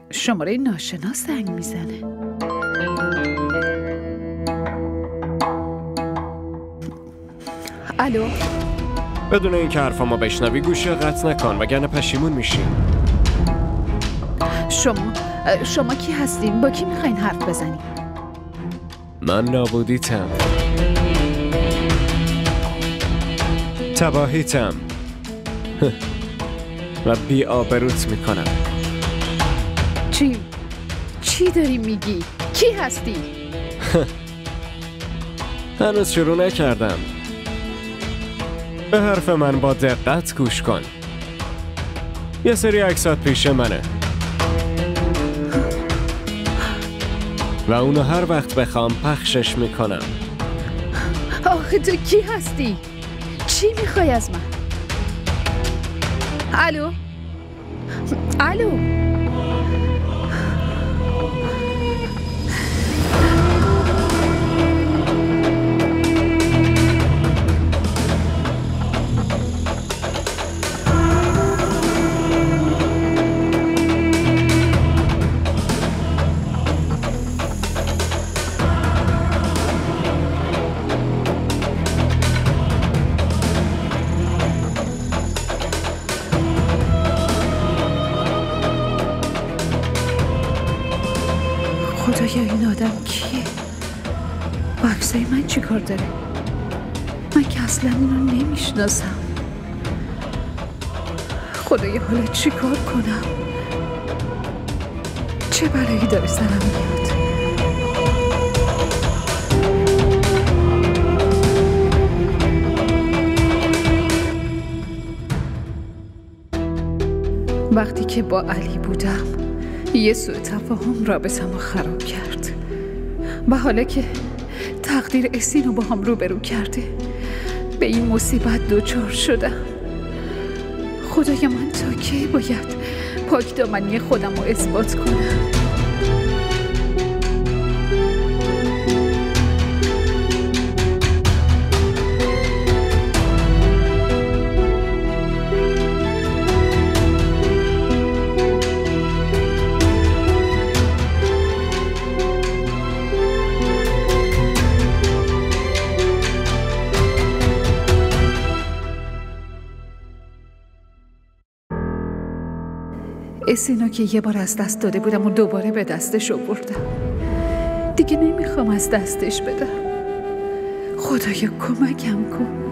شماره ناشناس زنگ میزنه. الو؟ بدون اینکه حرفامو بشنوی گوشی قطع نکن وگرنه پشیمون میشی. شما کی هستین؟ با کی میخواین حرف بزنین؟ من نابودیتم، تباهیتم و بی آبروت میکنم. چی داری میگی؟ کی هستی؟ هنوز شروع نکردم. به حرف من با دقت گوش کن. یه سری عکسات پیش منه و اونو هر وقت بخوام پخشش میکنم. آخه تو کی هستی؟ چی میخوای از من؟ الو؟ خدایا این آدم کیه؟ با عکسای من چی کار داره؟ من که اصلا اینو نمیشناسم. خدایا حالا چی کار کنم؟ چه بلایی داره سرم میاد؟ وقتی که با علی بودم یه سوء تفاهم رابطمو خراب کرد و حالا که تقدیر اسینو با هم روبرو کرده به این مصیبت دچار شدم. خدایا من تا کی باید پاک دامنی خودم رو اثبات کنم؟ اسینو که یه بار از دست داده بودم و دوباره به دستش آوردم. دیگه نمیخوام از دستش بدم. خدایا کمکم کن.